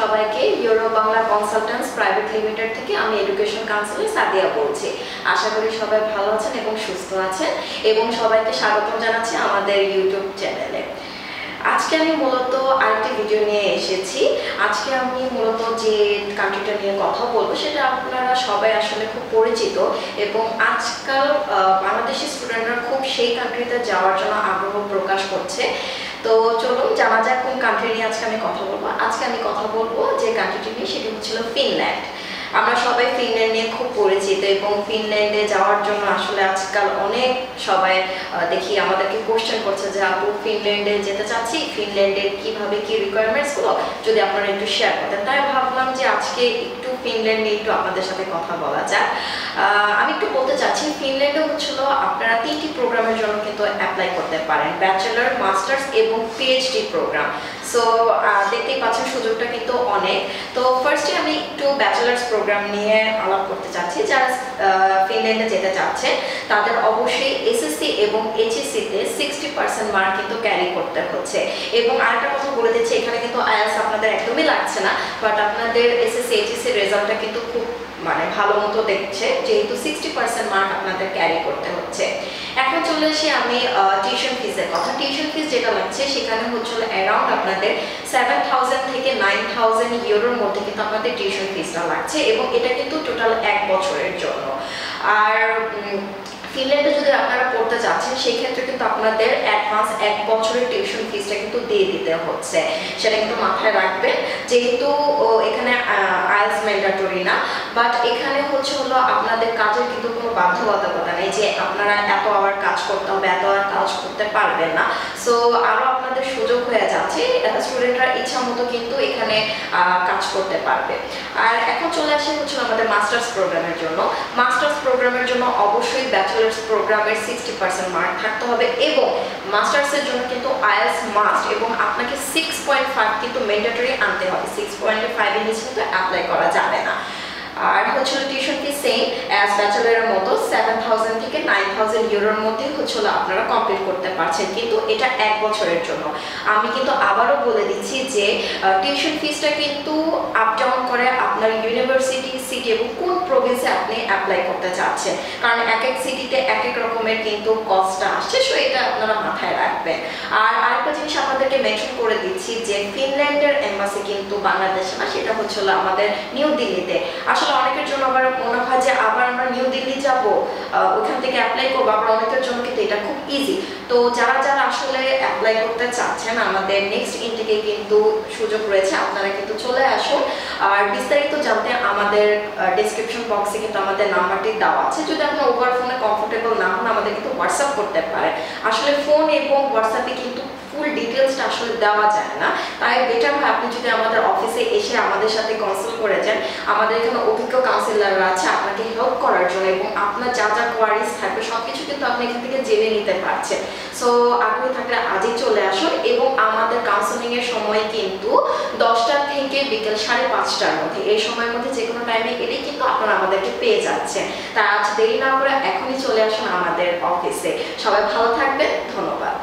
সবাইকে euro Bangla consultants private limited থেকে আমি এডুকেশন কাউন্সিলর সাদিয়া বলছি। আশা করি সবাই ভালো আছেন এবং সুস্থ আছেন এবং সবাইকে স্বাগতম জানাচ্ছি আমাদের ইউটিউব চ্যানেলে। আজকে আমি মূলত আরেকটি ভিডিও নিয়ে এসেছি। আজকে আমি মূলত যে কান্ট্রিটা নিয়ে কথা বলবো সেটা আপনারা সবাই আসলে খুব পরিচিত এবং আজকাল বাংলাদেশি স্টুডেন্টরা খুব সেই কান্ট্রিতে যাওয়ার জন্য আগ্রহ প্রকাশ করছে। তো চলুন জানা যাক কোন কান্ট্রি নিয়ে আজকে আমি কথা বলবো। আজকে আমি কথা বলবো যে কান্ট্রিটি নিয়ে, সেটি হচ্ছিল ফিনল্যান্ড। আমরা সবাই ফিনল্যান্ড নিয়ে খুব পরিচিত এবং ফিনল্যান্ডে যাওয়ার জন্য আসলে আজকাল অনেক সবাই দেখি আমাদেরকে কোশ্চেন করছে যে আপু ফিনল্যান্ডে যেতে চাচ্ছি, ফিনল্যান্ডের কিভাবে কি রিকোয়ারমেন্টসগুলো যদি আপনারা একটু শেয়ার করতেন। তাই ভাবলাম যে আজকে একটু ফিনল্যান্ড নিয়ে একটু আপনাদের সাথে কথা বলা যাক। আমি একটু বলতে চাচ্ছি ফিনল্যান্ডে হচ্ছিল আপনারা 3টি প্রোগ্রামের জন্য কিন্তু অ্যাপ্লাই করতে পারেন, ব্যাচেলর, মাস্টার্স এবং পিএইচডি প্রোগ্রাম। সো দেখতেই পাচ্ছেন সুযোগটা কিন্তু অনেক। তো ফার্স্টে আমি একটু ব্যাচেলার্স প্রোগ্রাম নিয়ে আলাপ করতে চাচ্ছি। যারা ফিনল্যান্ডে যেতে চাচ্ছে তাদের অবশ্যই এসএসসি এবং এইচএসসিতে 60% মার্ক কিন্তু ক্যারি করতে হচ্ছে। এবং আরেকটা কথা বলে দিচ্ছি, এখানে কিন্তু আইএলটিএস আপনাদের একদমই লাগছে না, বাট আপনাদের এসএসসি এইচএসসি রেজাল্টটা কিন্তু খুব ভালো মতো দেখছে, যেহেতু 60% মার্ক আপনাদের ক্যারি করতে হচ্ছে। এখন চলে আসি আমি টিউশন ফিসের কথা। টিউশন ফিস যেটা লাগছে সেখানে হচ্ছিল অ্যারাউন্ড আপনাদের 7,000 থেকে 9,000 ইউরোর মধ্যে কিন্তু আপনাদের টিউশন ফিসটা লাগছে এবং এটা কিন্তু টোটাল 1 বছরের জন্য। আর ফিনল্যান্ডে যদি আপনারা পড়তে চাচ্ছেন সেই ক্ষেত্রে কিন্তু আপনাদের অ্যাডভান্স 1 বছরের টিউশন ফিসটা কিন্তু দিয়ে দিতে হচ্ছে, সেটা কিন্তু মাথায় রাখবেন। যেহেতু এখানে আইএলটিএস ম্যান্ডেটরি না, বাট এখানে হলো আপনাদের কাজের কিন্তু কোনো বাধ্যবাধকতা নেই যে আপনারা এত আওয়ার কাজ করতে হবে, এত আওয়ার কাজ করতে পারবেন না। সো আরও আপনাদের সুযোগ হয়ে যাচ্ছে, স্টুডেন্টরা ইচ্ছা মতো কিন্তু এখানে কাজ করতে পারবে। আর এখন চলে আসে আমাদের মাস্টার্স প্রোগ্রামের জন্য। মাস্টার্স প্রোগ্রামের জন্য অবশ্যই ব্যাচেলার্স প্রোগ্রামের 60% মার্ক থাকতে হবে এবং মাস্টার্সের জন্য কিন্তু আইএলটিএস মাস্ট এবং আপনাকে 6.5 কিন্তু ম্যান্ডেটরি আনতে হবে। 6.5 এর নিচে কিন্তু অ্যাপ্লাই করা যাবে না। আর টিউশন ফি সেম অ্যাজ ব্যাচেলারের মতো 7,000 থেকে 9,000 ইউরোর মধ্যে আপনারা কমপ্লিট করতে পারছেন, কিন্তু এটা 1 বছরের জন্য। আমি কিন্তু আবারও বলে দিচ্ছি যে টিউশন ফিসটা কিন্তু আপ ডাউন করে আপনার ইউনিভার্সিটি, সিটি এবং কোন প্রভিন্সে আপনি অ্যাপ্লাই করতে চাচ্ছেন, কারণ এক এক সিটিতে এক এক রকমের কিন্তু কস্টটা আসছে। সো এটা আপনারা মাথায় রাখবেন। আর আরেকটা জিনিস আপনাদেরকে মেনশন করে দিচ্ছি যে ফিনল্যান্ডের এম্বাসি কিন্তু বাংলাদেশে না, সেটা আমাদের নিউ দিল্লিতে। আসলে অনেকের জন্য আবার মনে হয় যে আবার আমরা নিউ দিল্লি যাব, ওখান থেকে অ্যাপ্লাই করবো, আবার অনেকের জন্য কিন্তু এটা খুব ইজি। তো যারা যারা আসলে অ্যাপ্লাই করতে চাচ্ছেন আমাদের নেক্সট ইনটেকে কিন্তু সুযোগ রয়েছে, আপনারা কিন্তু চলে আসুন। আর বিস্তারিত জানতে আমাদের ডেসক্রিপশন বক্সে কিন্তু আমাদের নাম্বারটি দেওয়া আছে। যদি আপনার ওভার ফোনে কমফোর্টেবল না হন আমাদের কিন্তু হোয়াটসঅ্যাপ করতে পারেন। আসলে ফোন এবং হোয়াটসঅ্যাপে কিন্তু ফুল ডিটেলসটা আসলে দেওয়া যায় না, তাই বেটার হয় আপনি যদি আমাদের অফিসে এসে আমাদের সাথে কনসাল্ট করে যান। আমাদের এখানে অভিজ্ঞ কাউন্সিলররা আছে আপনাকে হেল্প করার জন্য এবং আপনার যা যা কোয়ারিজ থাকবে সবকিছু কিন্তু আপনি এখান থেকে জেনে নিতে পারছেন। সো আগ্রহী থাকলে আজই চলে আসুন এবং আমাদের কাউন্সেলিং এর সময় কিন্তু 10টা থেকে বিকেল 5:30টার মধ্যে, এই সময়ের মধ্যে যে কোনো টাইমে এলেই কিন্তু আপনারা আমাদেরকে পেয়ে যাচ্ছেন। তাই আজ দেরি না করে এখনই চলে আসুন আমাদের অফিসে। সবাই ভালো থাকবেন, ধন্যবাদ।